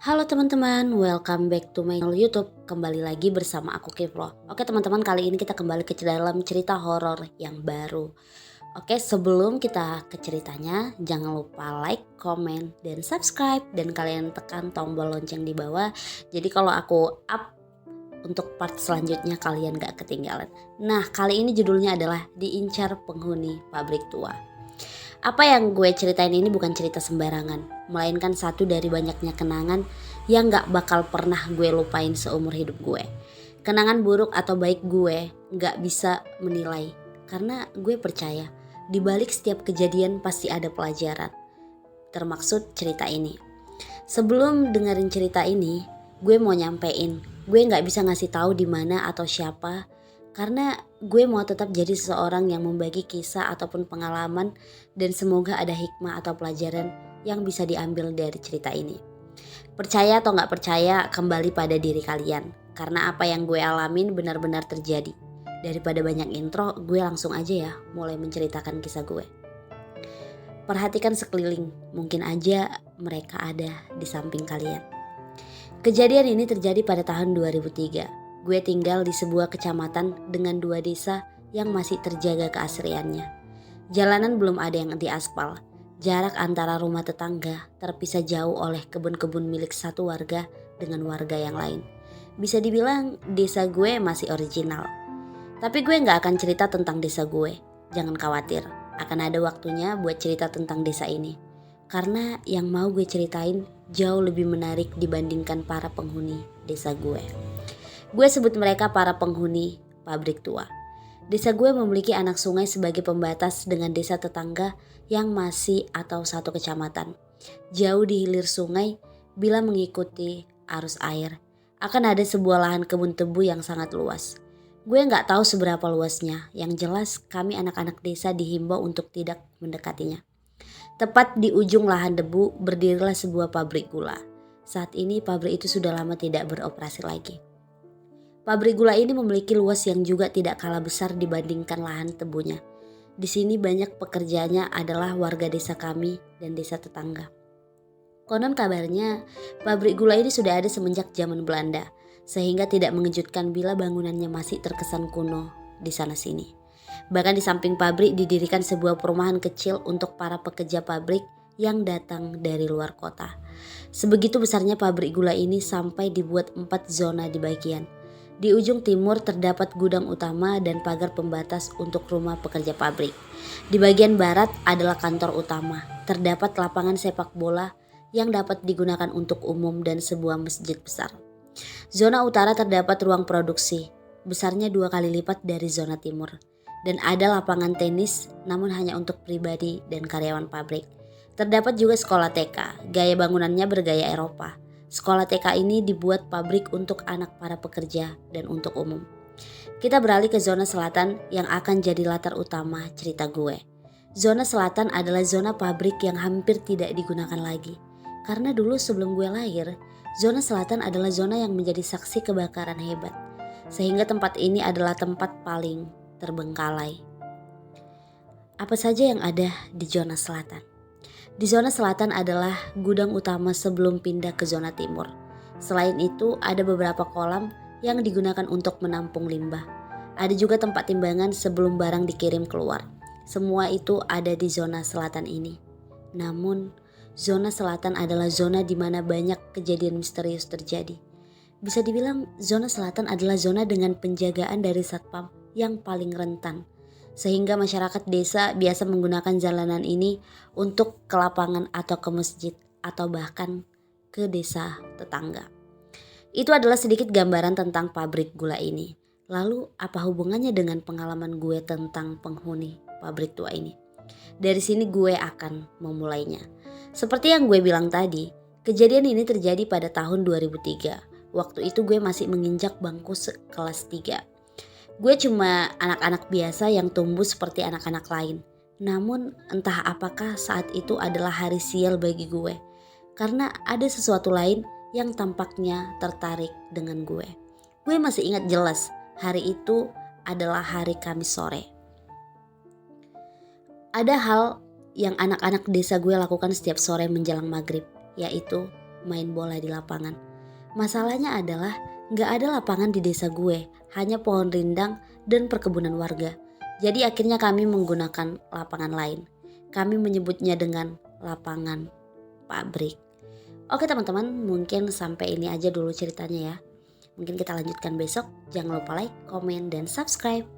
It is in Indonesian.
Halo teman-teman, welcome back to my channel YouTube. Kembali lagi bersama aku Kiflo. Oke teman-teman, kali ini kita kembali ke dalam cerita horor yang baru. Oke, sebelum kita ke ceritanya, jangan lupa like, comment, dan subscribe. Dan kalian tekan tombol lonceng di bawah. Jadi kalau aku up untuk part selanjutnya kalian gak ketinggalan. Nah, kali ini judulnya adalah Diincar Penghuni Pabrik Tua. Apa yang gue ceritain ini bukan cerita sembarangan, melainkan satu dari banyaknya kenangan yang gak bakal pernah gue lupain seumur hidup gue. Kenangan buruk atau baik gue gak bisa menilai, karena gue percaya di balik setiap kejadian pasti ada pelajaran, termaksud cerita ini. Sebelum dengerin cerita ini, gue mau nyampein, gue gak bisa ngasih tahu di mana atau siapa, karena gue mau tetap jadi seseorang yang membagi kisah ataupun pengalaman, dan semoga ada hikmah atau pelajaran yang bisa diambil dari cerita ini. Percaya atau gak percaya kembali pada diri kalian, karena apa yang gue alamin benar-benar terjadi. Daripada banyak intro, gue langsung aja ya mulai menceritakan kisah gue. Perhatikan sekeliling, mungkin aja mereka ada di samping kalian. Kejadian ini terjadi pada tahun 2003. Gue tinggal di sebuah kecamatan dengan 2 desa yang masih terjaga keasriannya. Jalanan belum ada yang diaspal. Jarak antara rumah tetangga terpisah jauh oleh kebun-kebun milik satu warga dengan warga yang lain. Bisa dibilang desa gue masih original. Tapi gue gak akan cerita tentang desa gue. Jangan khawatir, akan ada waktunya buat cerita tentang desa ini. Karena yang mau gue ceritain jauh lebih menarik dibandingkan para penghuni desa gue. Gue sebut mereka para penghuni pabrik tua. Desa gue memiliki anak sungai sebagai pembatas dengan desa tetangga yang masih atau satu kecamatan. Jauh di hilir sungai, bila mengikuti arus air, akan ada sebuah lahan kebun tebu yang sangat luas. Gue gak tahu seberapa luasnya, yang jelas kami anak-anak desa dihimbau untuk tidak mendekatinya. Tepat di ujung lahan debu berdirilah sebuah pabrik gula. Saat ini pabrik itu sudah lama tidak beroperasi lagi. Pabrik gula ini memiliki luas yang juga tidak kalah besar dibandingkan lahan tebunya. Di sini banyak pekerjanya adalah warga desa kami dan desa tetangga. Konon kabarnya pabrik gula ini sudah ada semenjak zaman Belanda, sehingga tidak mengejutkan bila bangunannya masih terkesan kuno di sana sini. Bahkan di samping pabrik didirikan sebuah perumahan kecil untuk para pekerja pabrik yang datang dari luar kota. Sebegitu besarnya pabrik gula ini sampai dibuat 4 zona di bagian. Di ujung timur terdapat gudang utama dan pagar pembatas untuk rumah pekerja pabrik. Di bagian barat adalah kantor utama. Terdapat lapangan sepak bola yang dapat digunakan untuk umum dan sebuah masjid besar. Zona utara terdapat ruang produksi, besarnya 2 kali lipat dari zona timur. Dan ada lapangan tenis, namun hanya untuk pribadi dan karyawan pabrik. Terdapat juga sekolah TK, gaya bangunannya bergaya Eropa. Sekolah TK ini dibuat pabrik untuk anak para pekerja dan untuk umum. Kita beralih ke zona selatan yang akan jadi latar utama cerita gue. Zona selatan adalah zona pabrik yang hampir tidak digunakan lagi. Karena dulu sebelum gue lahir, zona selatan adalah zona yang menjadi saksi kebakaran hebat. Sehingga tempat ini adalah tempat paling terbengkalai. Apa saja yang ada di zona selatan? Di zona selatan adalah gudang utama sebelum pindah ke zona timur. Selain itu ada beberapa kolam yang digunakan untuk menampung limbah. Ada juga tempat timbangan sebelum barang dikirim keluar. Semua itu ada di zona selatan ini. Namun zona selatan adalah zona di mana banyak kejadian misterius terjadi. Bisa dibilang zona selatan adalah zona dengan penjagaan dari satpam yang paling rentan. Sehingga masyarakat desa biasa menggunakan jalanan ini untuk ke lapangan atau ke masjid atau bahkan ke desa tetangga. Itu adalah sedikit gambaran tentang pabrik gula ini. Lalu apa hubungannya dengan pengalaman gue tentang penghuni pabrik tua ini? Dari sini gue akan memulainya. Seperti yang gue bilang tadi, kejadian ini terjadi pada tahun 2003. Waktu itu gue masih menginjak bangku kelas 3. Gue cuma anak-anak biasa yang tumbuh seperti anak-anak lain. Namun entah apakah saat itu adalah hari sial bagi gue. Karena ada sesuatu lain yang tampaknya tertarik dengan gue. Gue masih ingat jelas hari itu adalah hari Kamis sore. Ada hal yang anak-anak desa gue lakukan setiap sore menjelang maghrib, yaitu main bola di lapangan. Masalahnya adalah gak ada lapangan di desa gue, hanya pohon rindang dan perkebunan warga. Jadi akhirnya kami menggunakan lapangan lain. Kami menyebutnya dengan lapangan pabrik. Oke teman-teman, mungkin sampai ini aja dulu ceritanya ya. Mungkin kita lanjutkan besok. Jangan lupa like, komen, dan subscribe.